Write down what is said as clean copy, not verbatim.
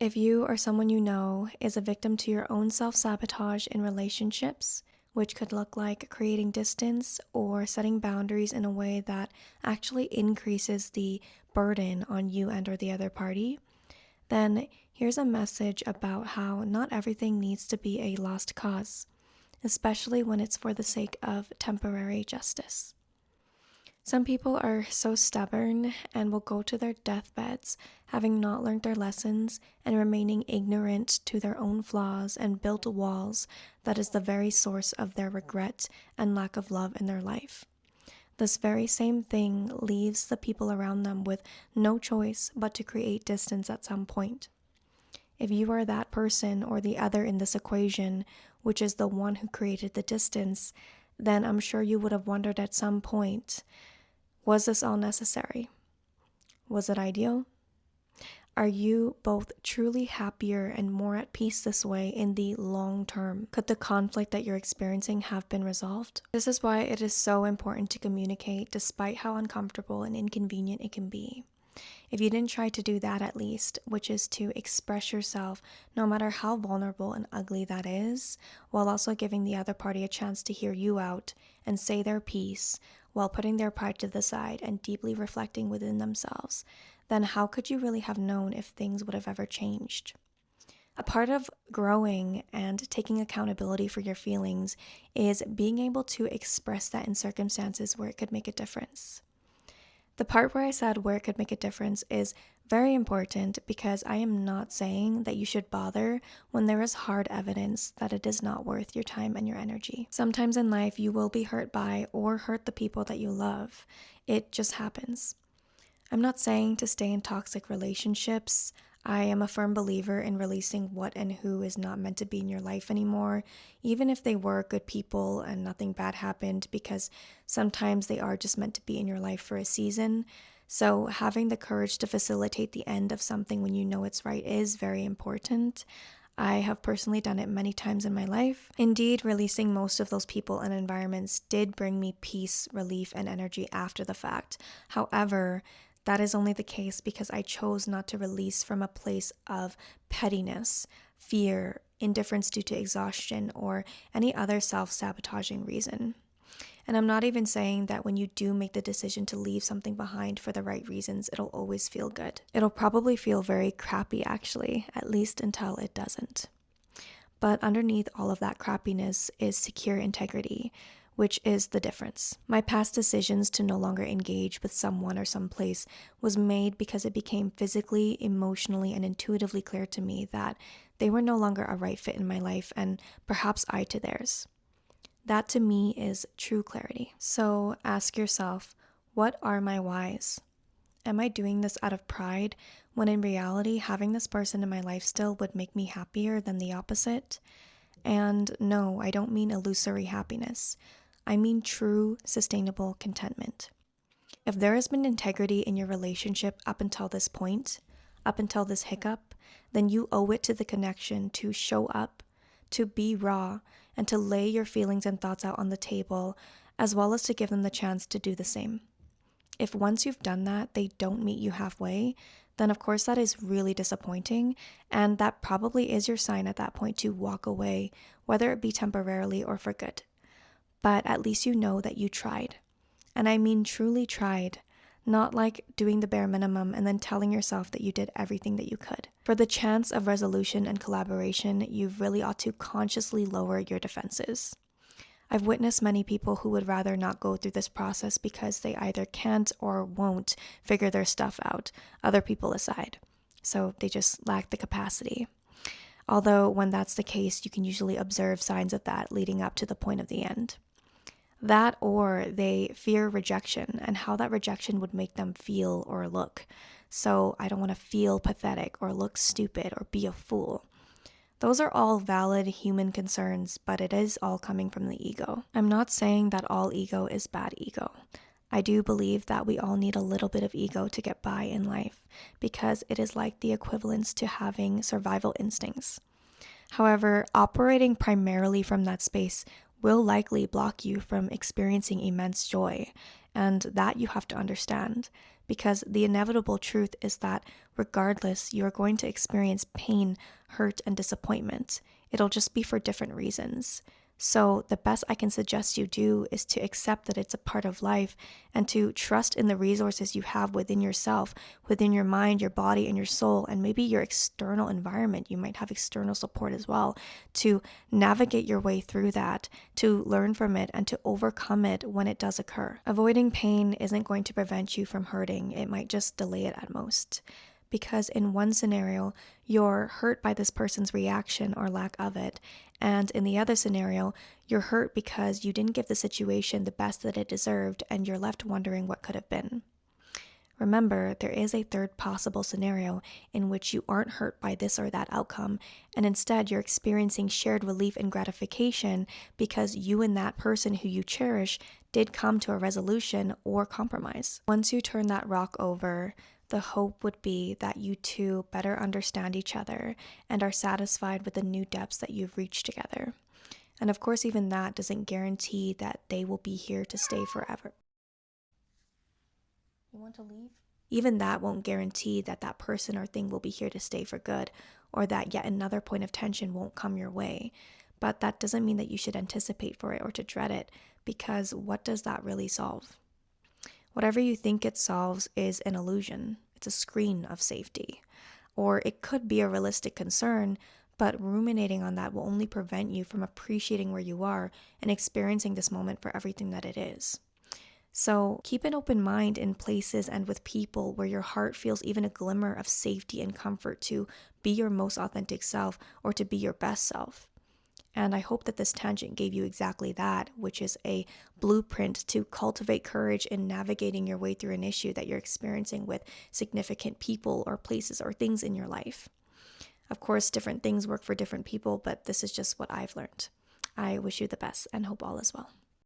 If you or someone you know is a victim to your own self-sabotage in relationships, which could look like creating distance or setting boundaries in a way that actually increases the burden on you and or the other party, then here's a message about how not everything needs to be a lost cause, especially when it's for the sake of temporary justice. Some people are so stubborn and will go to their deathbeds having not learned their lessons and remaining ignorant to their own flaws and built walls that is the very source of their regret and lack of love in their life. This very same thing leaves the people around them with no choice but to create distance at some point. If you are that person or the other in this equation, which is the one who created the distance, then I'm sure you would have wondered at some point, was this all necessary? Was it ideal? Are you both truly happier and more at peace this way in the long term? Could the conflict that you're experiencing have been resolved? This is why it is so important to communicate despite how uncomfortable and inconvenient it can be. If you didn't try to do that at least, which is to express yourself no matter how vulnerable and ugly that is, while also giving the other party a chance to hear you out and say their piece, while putting their pride to the side and deeply reflecting within themselves, then how could you really have known if things would have ever changed? A part of growing and taking accountability for your feelings is being able to express that in circumstances where it could make a difference. The part where I said where it could make a difference is very important because I am not saying that you should bother when there is hard evidence that it is not worth your time and your energy. Sometimes in life you will be hurt by or hurt the people that you love. It just happens. I'm not saying to stay in toxic relationships. I am a firm believer in releasing what and who is not meant to be in your life anymore, even if they were good people and nothing bad happened, because sometimes they are just meant to be in your life for a season. So having the courage to facilitate the end of something when you know it's right is very important. I have personally done it many times in my life. Indeed, releasing most of those people and environments did bring me peace, relief, and energy after the fact. However, that is only the case because I chose not to release from a place of pettiness, fear, indifference due to exhaustion, or any other self-sabotaging reason. And I'm not even saying that when you do make the decision to leave something behind for the right reasons, it'll always feel good. It'll probably feel very crappy actually, at least until it doesn't. But underneath all of that crappiness is secure integrity, which is the difference. My past decisions to no longer engage with someone or someplace was made because it became physically, emotionally, and intuitively clear to me that they were no longer a right fit in my life and perhaps I to theirs. That to me is true clarity. So ask yourself, what are my whys? Am I doing this out of pride when in reality having this person in my life still would make me happier than the opposite? And no, I don't mean illusory happiness. I mean true, sustainable contentment. If there has been integrity in your relationship up until this point, up until this hiccup, then you owe it to the connection to show up, to be raw, and to lay your feelings and thoughts out on the table, as well as to give them the chance to do the same. If once you've done that, they don't meet you halfway, then of course that is really disappointing, and that probably is your sign at that point to walk away, whether it be temporarily or for good. But at least you know that you tried. And I mean truly tried, not like doing the bare minimum and then telling yourself that you did everything that you could. For the chance of resolution and collaboration, you really ought to consciously lower your defenses. I've witnessed many people who would rather not go through this process because they either can't or won't figure their stuff out, other people aside. So they just lack the capacity. Although when that's the case, you can usually observe signs of that leading up to the point of the end. That or they fear rejection and how that rejection would make them feel or look. So I don't want to feel pathetic or look stupid or be a fool. Those are all valid human concerns, but it is all coming from the ego. I'm not saying that all ego is bad ego. I do believe that we all need a little bit of ego to get by in life because it is like the equivalence to having survival instincts. However, operating primarily from that space will likely block you from experiencing immense joy, and that you have to understand, because the inevitable truth is that regardless, you are going to experience pain, hurt, and disappointment. It'll just be for different reasons. So, the best I can suggest you do is to accept that it's a part of life and to trust in the resources you have within yourself, within your mind, your body, and your soul, and maybe your external environment. You might have external support as well to navigate your way through that, to learn from it, and to overcome it when it does occur. Avoiding pain isn't going to prevent you from hurting, it might just delay it at most. Because in one scenario, you're hurt by this person's reaction or lack of it. And in the other scenario, you're hurt because you didn't give the situation the best that it deserved and you're left wondering what could have been. Remember, there is a third possible scenario in which you aren't hurt by this or that outcome, and instead you're experiencing shared relief and gratification because you and that person who you cherish did come to a resolution or compromise. Once you turn that rock over, the hope would be that you two better understand each other and are satisfied with the new depths that you've reached together. And of course, even that doesn't guarantee that they will be here to stay forever. You want to leave? Even that won't guarantee that that person or thing will be here to stay for good, or that yet another point of tension won't come your way. But that doesn't mean that you should anticipate for it or to dread it, because what does that really solve? Whatever you think it solves is an illusion. It's a screen of safety. Or it could be a realistic concern, but ruminating on that will only prevent you from appreciating where you are and experiencing this moment for everything that it is. So keep an open mind in places and with people where your heart feels even a glimmer of safety and comfort to be your most authentic self or to be your best self. And I hope that this tangent gave you exactly that, which is a blueprint to cultivate courage in navigating your way through an issue that you're experiencing with significant people or places or things in your life. Of course, different things work for different people, but this is just what I've learned. I wish you the best and hope all is well.